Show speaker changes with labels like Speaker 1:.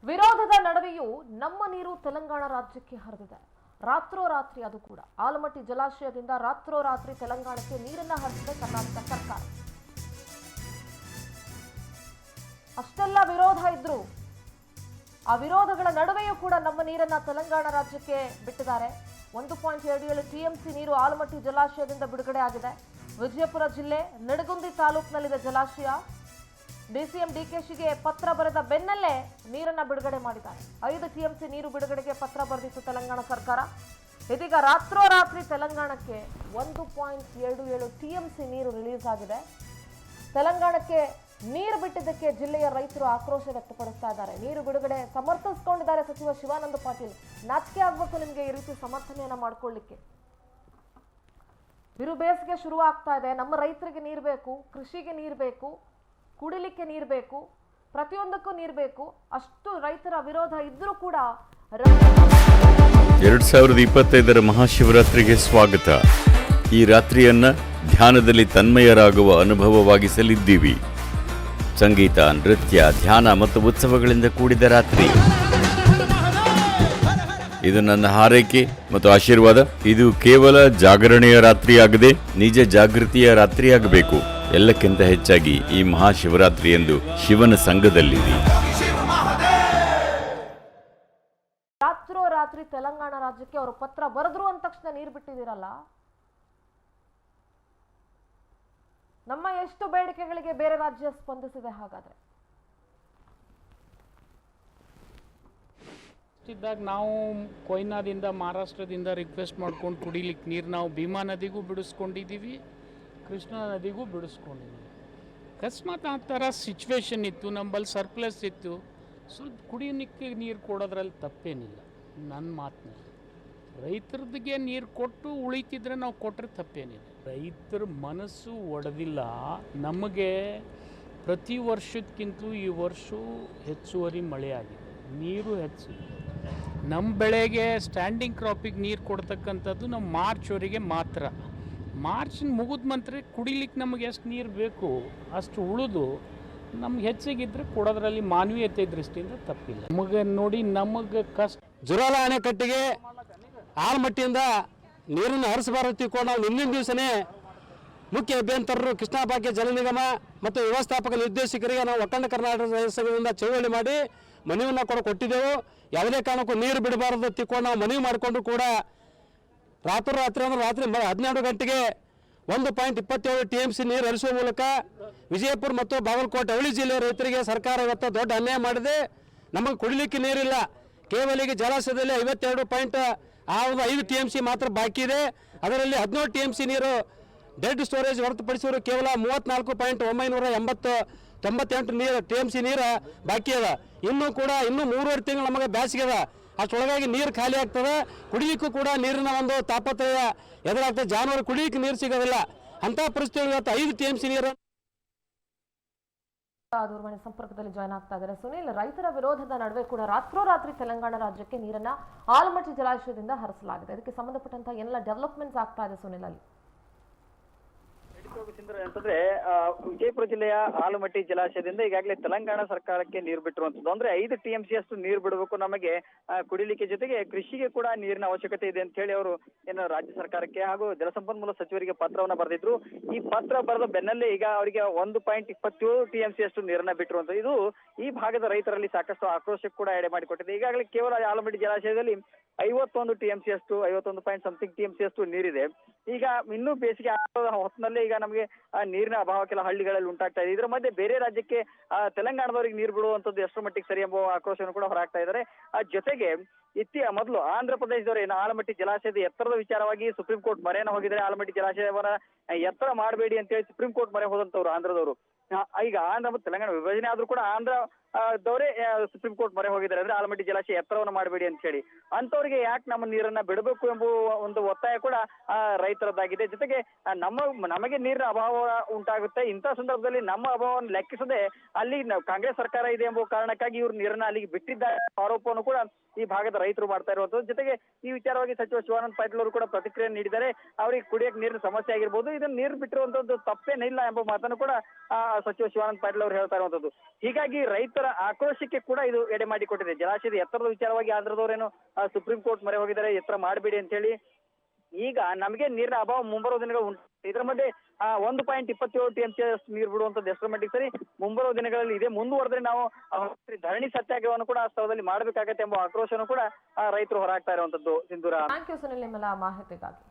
Speaker 1: ವಿರೋಧದ ನಡುವೆಯೂ ನಮ್ಮ ನೀರು ತೆಲಂಗಾಣ ರಾಜ್ಯಕ್ಕೆ ಹರಿದಿದೆ. ರಾತ್ರೋರಾತ್ರಿ ಅದು ಕೂಡ ಆಲಮಟ್ಟಿ ಜಲಾಶಯದಿಂದ ರಾತ್ರೋರಾತ್ರಿ ತೆಲಂಗಾಣಕ್ಕೆ ನೀರನ್ನ ಹರಿಸಿದೆ ಕರ್ನಾಟಕ ಸರ್ಕಾರ. ಅಷ್ಟೆಲ್ಲ ವಿರೋಧ ಇದ್ರು ಆ ವಿರೋಧಗಳ ನಡುವೆಯೂ ಕೂಡ ನಮ್ಮ ನೀರನ್ನ ತೆಲಂಗಾಣ ರಾಜ್ಯಕ್ಕೆ ಬಿಟ್ಟಿದ್ದಾರೆ. 1.27 ಟಿಎಂಸಿ ನೀರು ಆಲಮಟ್ಟಿ ಜಲಾಶಯದಿಂದ ಬಿಡುಗಡೆ ಆಗಿದೆ. ವಿಜಯಪುರ ಜಿಲ್ಲೆ ನಡಗುಂದಿ ತಾಲೂಕಿನಲ್ಲಿದೆ ಜಲಾಶಯ. ಡಿಸಿಎಂ ಡಿಕೆಶಿಗೆ ಪತ್ರ ಬರೆದ ಬೆನ್ನಲ್ಲೇ ನೀರನ್ನ ಬಿಡುಗಡೆ ಮಾಡಿದ್ದಾರೆ. 5 ಟಿಎಂಸಿ ನೀರು ಬಿಡುಗಡೆಗೆ ಪತ್ರ ಬರೆದಿತ್ತು ತೆಲಂಗಾಣ ಸರ್ಕಾರ. ಇದೀಗ ರಾತ್ರೋರಾತ್ರಿ ತೆಲಂಗಾಣಕ್ಕೆ 1.27 ಟಿಎಂಸಿ ನೀರು ರಿಲೀಸ್ ಆಗಿದೆ. ತೆಲಂಗಾಣಕ್ಕೆ ನೀರು ಬಿಟ್ಟಿದ್ದಕ್ಕೆ ಜಿಲ್ಲೆಯ ರೈತರು ಆಕ್ರೋಶ ವ್ಯಕ್ತಪಡಿಸ್ತಾ ಇದ್ದಾರೆ. ನೀರು ಬಿಡುಗಡೆ ಸಮರ್ಥಿಸಿಕೊಂಡಿದ್ದಾರೆ ಸಚಿವ ಶಿವಾನಂದ ಪಾಟೀಲ್. ನಾಚಿಕೆ ಆಗ್ಬೇಕು ನಿಮ್ಗೆ ಈ ರೀತಿ ಸಮರ್ಥನೆಯನ್ನ ಮಾಡ್ಕೊಳ್ಳಿಕ್ಕೆ. ಬಿರು ಬೇಸಿಗೆ ಶುರು ಆಗ್ತಾ ಇದೆ. ನಮ್ಮ ರೈತರಿಗೆ ನೀರು ಬೇಕು, ಕೃಷಿಗೆ ನೀರು ಬೇಕು, ಕುಡಿಲಿಕ್ಕೆ ನೀರು ಬೇಕು, ಪ್ರತಿಯೊಂದಕ್ಕೂ ನೀರು ಬೇಕು. ಅಷ್ಟು ರೈತರ ವಿರೋಧ ಇದ್ರೂ ಕೂಡ
Speaker 2: 2025ರ ಮಹಾಶಿವರಾತ್ರಿಗೆ ಸ್ವಾಗತ. ಈ ರಾತ್ರಿಯನ್ನ ಧ್ಯಾನದಲ್ಲಿ ತನ್ಮಯರಾಗುವ ಅನುಭವವಾಗಿಸಲಿದ್ದೀವಿ. ಸಂಗೀತ, ನೃತ್ಯ, ಧ್ಯಾನ ಮತ್ತು ಉತ್ಸವಗಳಿಂದ ಕೂಡಿದ ರಾತ್ರಿ. ಇದು ನನ್ನ ಹಾರೈಕೆ ಮತ್ತು ಆಶೀರ್ವಾದ. ಇದು ಕೇವಲ ಜಾಗರಣೆಯ ರಾತ್ರಿಯಾಗದೆ ನಿಜ ಜಾಗೃತಿಯ ರಾತ್ರಿಯಾಗಬೇಕು. ಎಲ್ಲಕ್ಕಿಂತ ಹೆಚ್ಚಾಗಿ ಈ ಮಹಾಶಿವರಾತ್ರಿ ಎಂದು ಶಿವನ ಸಂಘದಲ್ಲಿದೆ.
Speaker 1: ರಾತ್ರೋರಾತ್ರಿ ತೆಲಂಗಾಣ ರಾಜ್ಯಕ್ಕೆ ಅವರು ಪತ್ರ ಬರೆದ್ರು ಅಂದ ತಕ್ಷಣ ನೀರು ಬಿಟ್ಟಿದ್ದೀರಲ್ಲ. ನಮ್ಮ ಎಷ್ಟು ಬೇಡಿಕೆಗಳಿಗೆ ಬೇರೆ ರಾಜ್ಯ ಸ್ಪಂದಿಸಿದೆ ಹಾಗಾದ್ರೆ?
Speaker 3: ಇದ್ದಾಗ ನಾವು ಕೊಯ್ನಾದಿಂದ ಮಹಾರಾಷ್ಟ್ರದಿಂದ ರಿಕ್ವೆಸ್ಟ್ ಮಾಡ್ಕೊಂಡು ಕುಡಿಲಿಕ್ಕೆ ನೀರು ನಾವು ಭೀಮಾ ನದಿಗೂ ಬಿಡಿಸ್ಕೊಂಡಿದ್ದೀವಿ, ಕೃಷ್ಣಾ ನದಿಗೂ ಬಿಡಿಸ್ಕೊಂಡಿದ್ದೀವಿ. ಅಕಸ್ಮಾತ್ ಆ ಥರ ಸಿಚುವೇಶನ್ ಇತ್ತು, ನಮ್ಮಲ್ಲಿ ಸರ್ಪ್ಲಸ್ ಇತ್ತು, ಸ್ವಲ್ಪ ಕುಡಿಯೋಕ್ಕೆ ನೀರು ಕೊಡೋದ್ರಲ್ಲಿ ತಪ್ಪೇನಿಲ್ಲ. ನನ್ನ ಮಾತಿನಲ್ಲಿ ರೈತರದಿಗೆ ನೀರು ಕೊಟ್ಟು ಉಳಿತಿದ್ರೆ ನಾವು ಕೊಟ್ಟರೆ ತಪ್ಪೇನಿಲ್ಲ. ರೈತರ ಮನಸ್ಸು ಒಡೆದಿಲ್ಲ. ನಮಗೆ ಪ್ರತಿ ವರ್ಷಕ್ಕಿಂತಲೂ ಈ ವರ್ಷ ಹೆಚ್ಚುವರಿ ಮಳೆ ಆಗಿದೆ, ನೀರು ಹೆಚ್ಚು. ನಮ್ಮ ಬೆಳೆಗೆ ಸ್ಟ್ಯಾಂಡಿಂಗ್ ಕ್ರಾಪಿಗೆ ನೀರು ಕೊಡ್ತಕ್ಕಂಥದ್ದು ನಾವು ಮಾರ್ಚ್ವರೆಗೆ ಮಾತ್ರ. ಮಾರ್ಚ್ ಮುಗಿದ ನಂತರ ಕುಡಿಲಿಕ್ಕೆ ನಮಗೆ ಎಷ್ಟು ನೀರು ಬೇಕು ಅಷ್ಟು ಉಳಿದು ನಮ್ಗೆ ಹೆಚ್ಚಿಗಿದ್ರೆ ಕೊಡೋದ್ರಲ್ಲಿ ಮಾನವೀಯತೆ ದೃಷ್ಟಿಯಿಂದ ತಪ್ಪಿಲ್ಲ. ನಮಗೆ ನೋಡಿ ನಮಗೆ ಕಷ್ಟ.
Speaker 4: ಜುರಾಲ ಅಣೆಕಟ್ಟಿಗೆ ಆಲಮಟ್ಟಿಯಿಂದ ನೀರನ್ನು ಹರಿಸಬಾರದು ತಿಳ್ಕೊಂಡು ನಾವು ಹಿಂದಿನ ದಿವಸನೇ ಮುಖ್ಯ ಅಭಿಯಂತರರು ಕೃಷ್ಣಾ ಭಾಗ್ಯ ಜಲ ನಿಗಮ ಮತ್ತು ವ್ಯವಸ್ಥಾಪಕ ನಿರ್ದೇಶಕರಿಗೆ ನಾವು ಅಖಂಡ ಕರ್ನಾಟಕ ಸಂಘದಿಂದ ಚಳವಳಿ ಮಾಡಿ ಮನವಿಯನ್ನು ಕೊಟ್ಟಿದ್ದೆವು. ಯಾವುದೇ ಕಾರಣಕ್ಕೂ ನೀರು ಬಿಡಬಾರದು ತಿಳ್ಕೊಂಡು ನಾವು ಮನವಿ ಮಾಡಿಕೊಂಡು ಕೂಡ ರಾತ್ರಿ ಅಂದ್ರೆ ರಾತ್ರಿ 12 ಗಂಟೆಗೆ 1.27 TMC ನೀರು ಹರಿಸುವ ಮೂಲಕ ವಿಜಯಪುರ ಮತ್ತು ಬಾಗಲಕೋಟೆ ಅವಳಿ ಜಿಲ್ಲೆಯ ರೈತರಿಗೆ ಸರ್ಕಾರ ಇವತ್ತು ದೊಡ್ಡ ಅನ್ಯಾಯ ಮಾಡಿದೆ. ನಮಗೆ ಕುಡಿಲಿಕ್ಕೆ ನೀರಿಲ್ಲ. ಕೇವಲ ಈಗ ಜಲಾಶಯದಲ್ಲಿ 52.5 TMC ಮಾತ್ರ ಬಾಕಿ ಇದೆ. ಅದರಲ್ಲಿ 17 TMC ನೀರು ಡೆಡ್ ಸ್ಟೋರೇಜ್ ಹೊರತುಪಡಿಸಿದ್ರು ಕೇವಲ 34.998 TMC ನೀರು ಬಾಕಿ ಅದ. ಇನ್ನೂ 3.5 ತಿಂಗಳು ನಮಗೆ ಬೇಸಿಗೆ ಅದ. ಅಷ್ಟೊಳಗಾಗಿ ನೀರು ಖಾಲಿ ಆಗ್ತದೆ. ಕುಡಿಲಿಕ್ಕೂ ಕೂಡ ನೀರಿನ ಒಂದು ತಾಪತ್ರಯ ಎದುರಾಗ್ತದೆ. ಜಾನುವಾರು ಕುಡಿಲಿಕ್ಕೆ ನೀರು ಸಿಗೋದಿಲ್ಲ. ಅಂಥ ಪರಿಸ್ಥಿತಿ ಇವತ್ತು 5 TMC ನೀರು.
Speaker 1: ದೂರವಾಣಿ ಸಂಪರ್ಕದಲ್ಲಿ ಜಾಯ್ನ್ ಆಗ್ತಾ ಇದ್ದಾರೆ ಸುನಿಲ್. ರೈತರ ವಿರೋಧದ ನಡುವೆ ಕೂಡ ರಾತ್ರೋರಾತ್ರಿ ತೆಲಂಗಾಣ ರಾಜ್ಯಕ್ಕೆ ನೀರನ್ನ ಆಲಮಟ್ಟಿ ಜಲಾಶಯದಿಂದ ಹರಿಸಲಾಗಿದೆ. ಇದಕ್ಕೆ ಸಂಬಂಧಪಟ್ಟಂತಹ ಎಲ್ಲ ಡೆವಲಪ್ಮೆಂಟ್ಸ್ ಆಗ್ತಾ ಇದೆ ಸುನಿಲ್ ಅಲ್ಲಿ?
Speaker 5: ಅಂತಂದ್ರೆ ವಿಜಯಪುರ ಜಿಲ್ಲೆಯ ಆಲಮಟ್ಟಿ ಜಲಾಶಯದಿಂದ ಈಗಾಗಲೇ ತೆಲಂಗಾಣ ಸರ್ಕಾರಕ್ಕೆ ನೀರು ಬಿಟ್ಟಿರುವಂತದ್ದು. ಅಂದ್ರೆ 5 TMC ಅಷ್ಟು ನೀರು ಬಿಡಬೇಕು ನಮಗೆ ಕುಡಿಲಿಕ್ಕೆ, ಜೊತೆಗೆ ಕೃಷಿಗೆ ಕೂಡ ನೀರಿನ ಅವಶ್ಯಕತೆ ಇದೆ ಅಂತ ಹೇಳಿ ಅವರು ಏನು ರಾಜ್ಯ ಸರ್ಕಾರಕ್ಕೆ ಹಾಗೂ ಜಲಸಂಪನ್ಮೂಲ ಸಚಿವರಿಗೆ ಪತ್ರವನ್ನ ಬರೆದಿದ್ರು. ಈ ಪತ್ರ ಬರೆದ ಬೆನ್ನಲ್ಲೇ ಈಗ ಅವರಿಗೆ 1.27 TMC ಅಷ್ಟು ನೀರನ್ನ ಬಿಟ್ಟಿರುವಂತದ್ದು. ಇದು ಈ ಭಾಗದ ರೈತರಲ್ಲಿ ಸಾಕಷ್ಟು ಆಕ್ರೋಶಕ್ಕೆ ಕೂಡ ಎಡೆ ಮಾಡಿಕೊಟ್ಟಿದೆ. ಈಗಾಗಲೇ ಕೇವಲ ಆಲಮಟ್ಟಿ ಜಲಾಶಯದಲ್ಲಿ 51 TMC ಅಷ್ಟು 51 TMC ಅಷ್ಟು ನೀರಿದೆ. ಈಗ ಇನ್ನೂ ಬೇಸಿಗೆ ಹೊತ್ತಿನಲ್ಲೇ ಈಗ ನಮಗೆ ನೀರಿನ ಅಭಾವಕ್ಕೆಲ್ಲ ಹಳ್ಳಿಗಳಲ್ಲಿ ಉಂಟಾಗ್ತಾ ಇದೆ. ಇದರ ಮಧ್ಯೆ ಬೇರೆ ರಾಜ್ಯಕ್ಕೆ ತೆಲಂಗಾಣದವರಿಗೆ ನೀರು ಬಿಡುವಂತದ್ದು ಎಷ್ಟರ ಮಟ್ಟಿಗೆ ಸರಿ ಎಂಬ ಆಕ್ರೋಶವನ್ನು ಕೂಡ ಹೊರಹಾಕ್ತಾ ಇದ್ದಾರೆ. ಜೊತೆಗೆ ಮೊದಲು ಆಂಧ್ರ ಪ್ರದೇಶದವರು ಏನು ಆಲಮಟ್ಟಿ ಜಲಾಶಯದ ಎತ್ತರದ ವಿಚಾರವಾಗಿ ಸುಪ್ರೀಂ ಕೋರ್ಟ್ ಮೊರೆಯನ್ನು ಹೋಗಿದ್ದಾರೆ. ಆಲಮಟ್ಟಿ ಜಲಾಶಯವನ್ನ ಎತ್ತರ ಮಾಡಬೇಡಿ ಅಂತ ಹೇಳಿ ಸುಪ್ರೀಂ ಕೋರ್ಟ್ ಮೊರೆ ಹೋದಂತವ್ರು ಆಂಧ್ರದವರು. ಈಗ ಆಂಧ್ರ ಮತ್ತು ತೆಲಂಗಾಣ ವಿಭಜನೆ ಆದ್ರೂ ಕೂಡ ಆಂಧ್ರ ದವರೇ ಸುಪ್ರೀಂ ಕೋರ್ಟ್ ಮೊರೆ ಹೋಗಿದ್ದಾರೆ. ಅಂದ್ರೆ ಆಲಮಟ್ಟಿ ಜಲಾಶಯ ಎತ್ತರವನ್ನು ಮಾಡಬೇಡಿ ಅಂತ ಹೇಳಿ. ಅಂತವ್ರಿಗೆ ಯಾಕೆ ನಮ್ಮ ನೀರನ್ನ ಬಿಡಬೇಕು ಎಂಬ ಒಂದು ಒತ್ತಾಯ ಕೂಡ ರೈತರದ್ದಾಗಿದೆ. ಜೊತೆಗೆ ನಮಗೆ ನೀರಿನ ಅಭಾವ ಉಂಟಾಗುತ್ತೆ. ಇಂಥ ಸಂದರ್ಭದಲ್ಲಿ ನಮ್ಮ ಅಭಾವವನ್ನು ಲೆಕ್ಕಿಸದೆ ಅಲ್ಲಿ ಕಾಂಗ್ರೆಸ್ ಸರ್ಕಾರ ಇದೆ ಎಂಬ ಕಾರಣಕ್ಕಾಗಿ ಇವ್ರು ನೀರನ್ನ ಅಲ್ಲಿಗೆ ಬಿಟ್ಟಿದ್ದಾರೆ ಆರೋಪವನ್ನು ಕೂಡ ಈ ಭಾಗದ ರೈತರು ಮಾಡ್ತಾ ಇರುವಂತದ್ದು. ಜೊತೆಗೆ ಈ ವಿಚಾರವಾಗಿ ಸಚಿವ ಶಿವಾನಂದ ಪಾಟೀಲ್ ಅವರು ಕೂಡ ಪ್ರತಿಕ್ರಿಯೆ ನೀಡಿದ್ದಾರೆ. ಅವರಿಗೆ ಕುಡಿಯಕ್ಕೆ ನೀರಿನ ಸಮಸ್ಯೆ ಆಗಿರ್ಬೋದು, ಇದನ್ನ ನೀರು ಬಿಟ್ಟಿರುವಂತದ್ದು ತಪ್ಪೇನಿಲ್ಲ ಎಂಬ ಮಾತನ್ನು ಕೂಡ ಸಚಿವ ಶಿವಾನಂದ ಪಾಟೀಲ್ ಅವರು ಹೇಳ್ತಾ ಇರುವಂತದ್ದು. ಹೀಗಾಗಿ ರೈತರ ರೈತರ ಆಕ್ರೋಶಕ್ಕೆ ಕೂಡ ಇದು ಎಡೆ ಮಾಡಿಕೊಟ್ಟಿದೆ. ಜಲಾಶಯದ ಎತ್ತರದ ವಿಚಾರವಾಗಿ ಆಂಧ್ರದವರೇನು ಸುಪ್ರೀಂ ಕೋರ್ಟ್ ಮೊರೆ ಹೋಗಿದ್ದಾರೆ, ಎತ್ತರ ಮಾಡಬೇಡಿ ಅಂತ ಹೇಳಿ. ಈಗ ನಮಗೆ ನೀರಿನ ಅಭಾವ ಮುಂಬರುವ ದಿನಗಳು ಉಂಟು. ಇದರ ಮಧ್ಯೆ 1.27 TMC ನೀರು ಬಿಡುವಂತದ್ದು ಎಷ್ಟರ ಮಟ್ಟಿಗೆ ಸರಿ, ಮುಂಬರುವ ದಿನಗಳಲ್ಲಿ ಇದೆ ಮುಂದುವರೆದ್ರೆ ನಾವು ಧರಣಿ ಸತ್ಯಾಗ್ರಹವನ್ನು ಕೂಡ ಆ ಸ್ಥಳದಲ್ಲಿ ಮಾಡಬೇಕಾಗತ್ತೆ ಎಂಬ ಆಕ್ರೋಶವನ್ನು ಕೂಡ ರೈತರು ಹೊರಹಾಕ್ತಾ ಇರುವಂತದ್ದು. ಸಿಂಧೂರ,
Speaker 1: ಥ್ಯಾಂಕ್ ಯು ಸುನಿಲ್ ನಿಮ್ಮೆಲ್ಲ ಮಾಹಿತಿಗಾಗಿ.